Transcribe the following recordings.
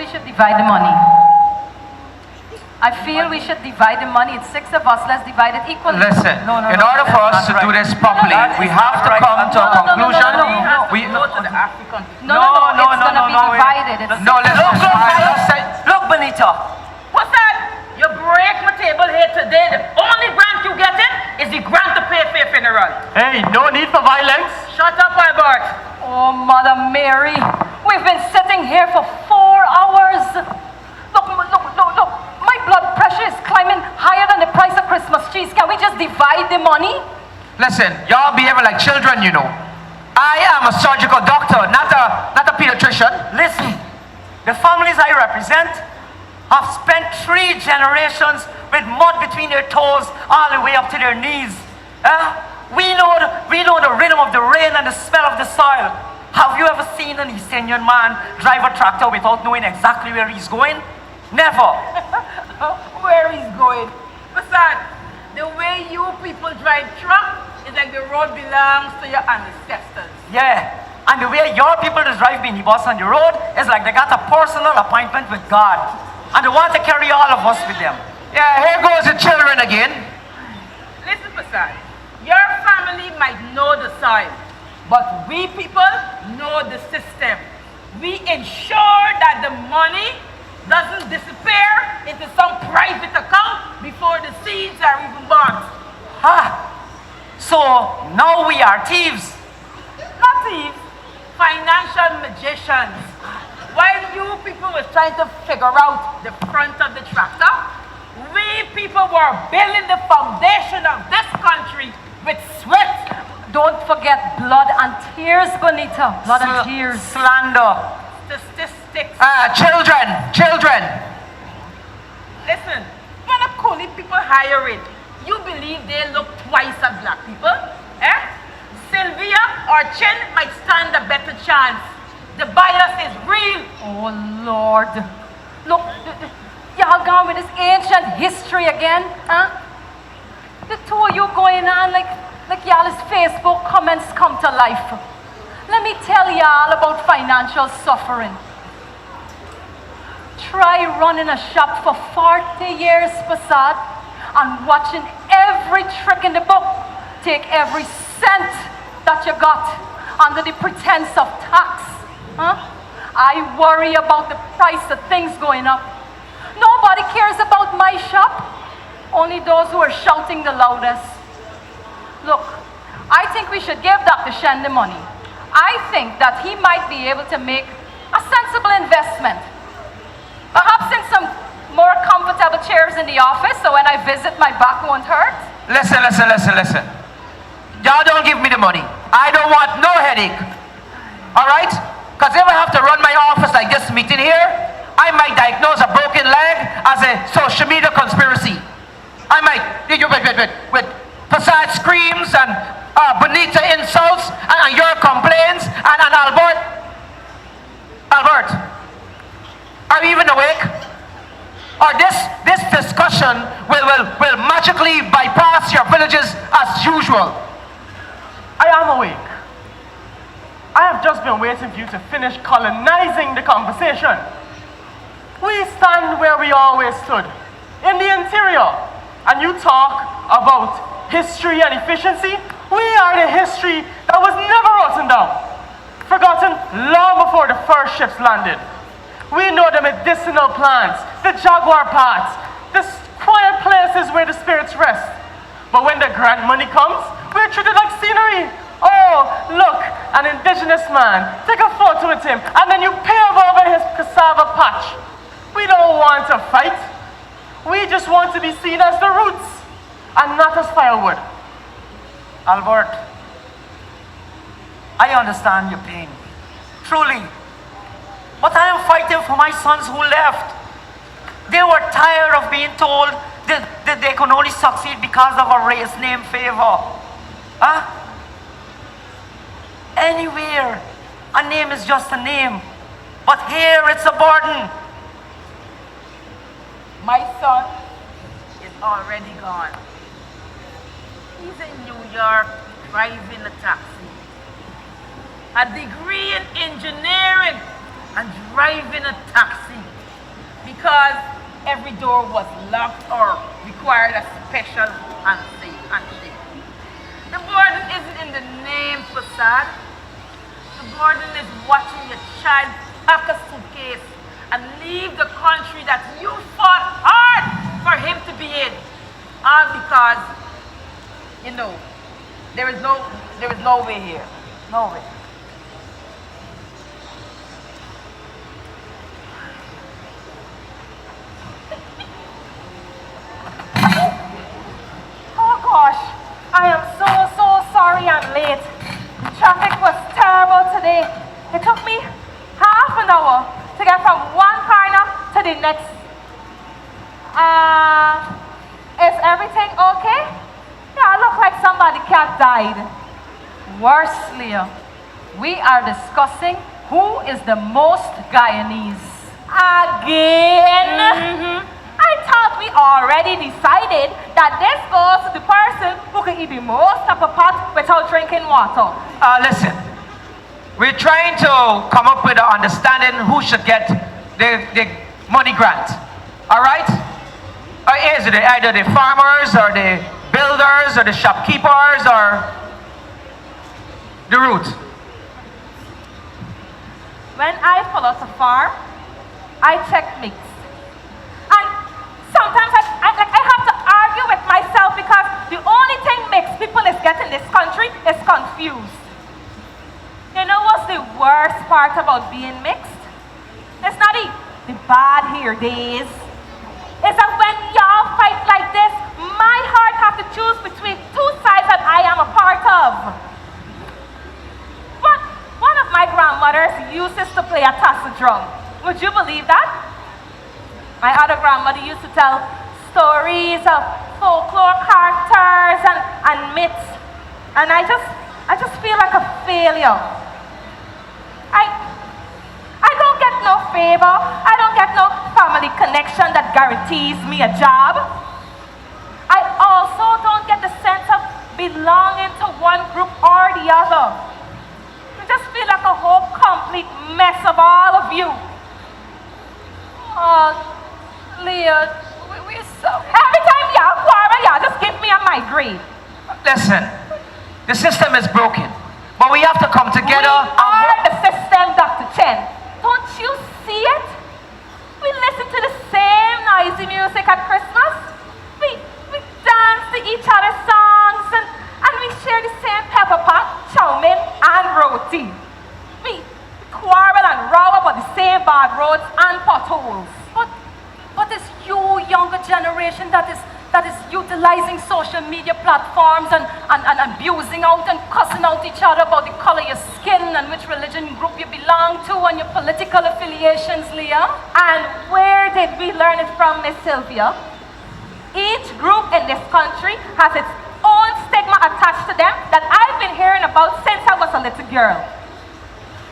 we should divide the money. I feel we should divide the money. It's 6 of us. Let's divide it equally. Listen, in order for us to do this properly, we have to come to a conclusion. No, it's going to be divided. Look, Benita. What's that? You break my table here today. The only grant you getting is the grant to pay for your funeral. Hey, no need for violence. Shut up, Albert. Oh, Mother Mary. We've been sitting here for 4 hours. Look. My blood pressure is climbing higher than the price of Christmas cheese. Can we just divide the money? Listen, y'all behaving like children, you know. I am a surgical doctor, not a pediatrician. Listen, the families I represent have spent 3 generations with mud between their toes all the way up to their knees. We know the rhythm of the rain and the smell of the soil. Have you ever seen an East Indian man drive a tractor without knowing exactly where he's going? Never. Where he's going. Besides, the way you people drive truck is like the road belongs to your ancestors. Yeah, and the way your people just drive minibus on the road is like they got a personal appointment with God. And they want to carry all of us with them. Yeah, here goes the children again. Listen, Besides, your family might know the soil, but we people know the system. We ensure that the money doesn't disappear into some private account before the seeds are even born. So now we are thieves. Not thieves, financial magicians. While you people were trying to figure out the front of the tractor, we people were building the foundation of this country with sweat. Don't forget blood and tears, Bonita. Blood and tears. Slander. Statistics. Children. Listen, when the coolie people hire it, you believe they look twice at black people? Sylvia or Chin might stand a better chance. The bias is real. Oh, Lord. Look, y'all gone with this ancient history again, huh? The 2 of you going on like y'all's Facebook comments come to life. Let me tell y'all about financial suffering. Try running a shop for 40 years, Passad, and watching every trick in the book. Take every cent that you got under the pretense of tax. I worry about the price of things going up. Nobody cares about my shop. Only those who are shouting the loudest. Look, I think we should give Dr. Shen the money. I think that he might be able to make a sensible investment. Perhaps in some more comfortable chairs in the office so when I visit my back won't hurt. Listen. Y'all don't give me the money. I don't want no headache. Alright? Because if I have to run my office like this meeting here, I might diagnose a broken leg as a social media conspiracy. I might, with facade screams and Bonita insults and your complaints and Albert, are you even awake? Or this discussion will magically bypass your villages as usual? I am awake. I have just been waiting for you to finish colonizing the conversation. We stand where we always stood, in the interior, and you talk about history and efficiency. We are the history that was never written down, forgotten long before the first ships landed. We know the medicinal plants, the jaguar paths, the quiet places where the spirits rest. But when the grant money comes, we're treated like scenery. Oh, look, an indigenous man. Take a photo with him, and then you pave over his cassava patch. We don't want to fight. We just want to be seen as the roots, and not as firewood. Albert, I understand your pain, truly. But I am fighting for my sons who left. They were tired of being told that they can only succeed because of a race name favor. Anywhere, a name is just a name. But here it's a burden. My son is already gone. He's in New York driving a taxi. A degree in engineering and driving a taxi. every door was locked or required a special handshake. The burden isn't in the name, Facade. The burden is watching your child pack a suitcase and leave the country that you fought hard for him to be in. All because, you know, there is no way here. No way. Oh gosh, I am so sorry I'm late. The traffic was terrible today. It took me half an hour to get from one corner to the next. Is everything okay? Yeah, it looked like somebody cat died. Worse, Leah, we are discussing who is the most Guyanese. Again? I thought we already decided that this goes to the person who can eat the most of a pot without drinking water. Listen, we're trying to come up with an understanding who should get the money grant. All right? Is it either the farmers or the builders or the shopkeepers or the root? When I pull out a farm, I check mix. And sometimes I have to argue with myself because the only thing mixed people is getting in this country is confused. You know what's the worst part about being mixed? It's not the bad hair days. It's that when y'all fight like this, my heart has to choose between two sides that I am a part of. But one of my grandmothers uses to play a tassel drum. Would you believe that? My other grandmother used to tell stories of folklore characters and myths. And I just feel like a failure. I don't get no favor. I don't get no family connection that guarantees me a job. I also don't get the sense of belonging to one group or the other. I just feel like a whole complete mess of all of you. Oh, Leah, we're so... Every time y'all quarrel, y'all just give me a migraine. Listen, the system is broken, but we have to come together. We are the system, Dr. Chen. Don't you see it? We listen to the same noisy music at Christmas. We dance to each other's songs and we share the same pepper pot, chow mein, and roti. We quarrel and row about the same bad roads and potholes. But it's you, younger generation, that is utilizing social media platforms and abusing out and cussing out each other about the color of your skin and which religion group you belong to and your political affiliations, Leah. And where did we learn it from, Miss Sylvia? Each group in this country has its own stigma attached to them that I've been hearing about since I was a little girl.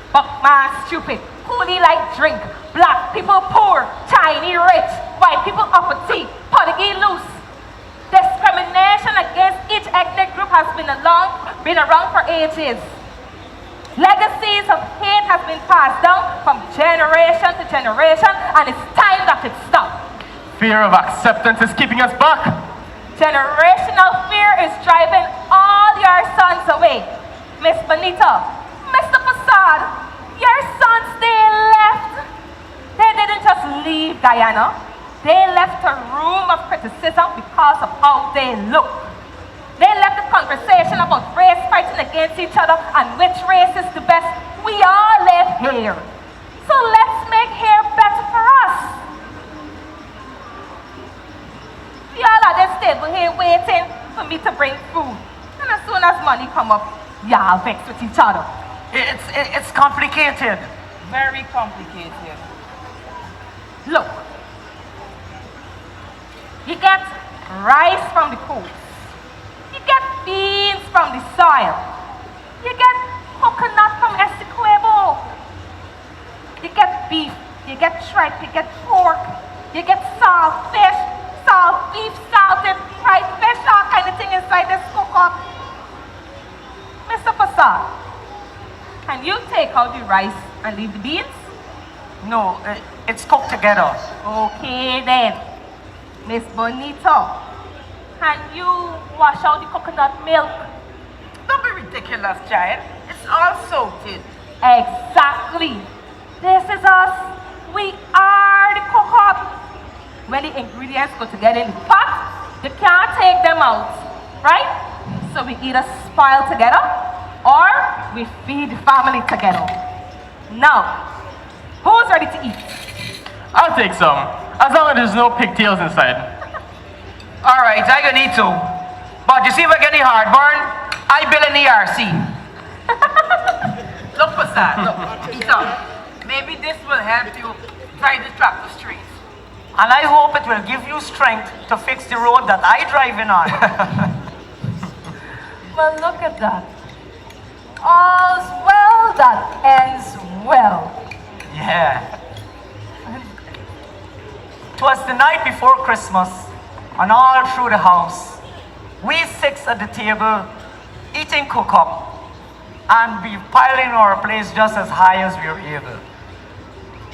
Buckman stupid, coolie like drink, black people poor, Chinese rich, white people uppity, Portuguese loose. Discrimination against each ethnic group has been around for ages. Legacies of hate have been passed down from generation to generation, and it's time that it stopped. Fear of acceptance is keeping us back. Generational fear is driving all your sons away. Miss Bonita, Mr. Facade, your sons, they left. They didn't just leave Guyana. They left a room of criticism because of how they look. They left the conversation about race fighting against each other and which race is the best. We all live here. So let's make here better for us. Y'all at this table here waiting for me to bring food. And as soon as money come up, y'all vex with each other. It's complicated. Very complicated. Look, you get rice from the coast. You get beans from the soil. You get coconut from Essequibo. You get beef, you get tripe, you get pork, you get salt fish, salt beef, salted fried fish, all kind of thing inside this cook-up. Mr. Passat, can you take out the rice and leave the beans? No, it's cooked together. Okay then. Miss Bonita. And you wash out the coconut milk. Don't be ridiculous, child. It's all salted. Exactly. This is us. We are the cook-up. When the ingredients go together in the pot, you can't take them out, right? So we either spoil together or we feed the family together. Now, who's ready to eat? I'll take some, as long as there's no pigtails inside. All right, I gonna need to. But you see, we're getting heartburn. I build an ERC. Look, Passat, look, eat up. Maybe this will help you drive the tractor straight. And I hope it will give you strength to fix the road that I driving on. Well, look at that. All's well that ends well. Yeah. 'Twas the night before Christmas, and all through the house, we six at the table, eating cook-up, and we piling our plates just as high as we were able.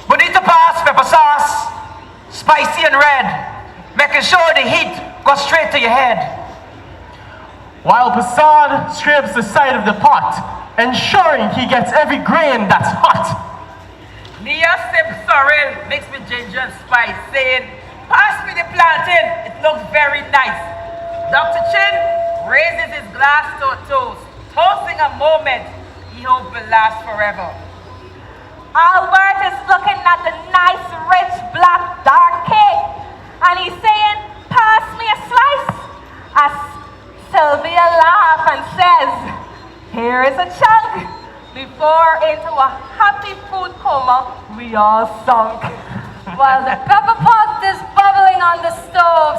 Bonita pass, pepper sauce, spicy and red, making sure the heat goes straight to your head. While Passad scrapes the side of the pot, ensuring he gets every grain that's hot. Nia sip sorrel mixed with ginger and spice, saying, pass me the plantain, it looks very nice. Dr. Chin raises his glass to a toast, toasting a moment he hopes will last forever. Albert is looking at the nice, rich, black, dark cake, and he's saying, pass me a slice. As Sylvia laughs and says, here is a chunk. Before into a happy food coma, we all sunk. While the pepper pot is bubbling on the stove,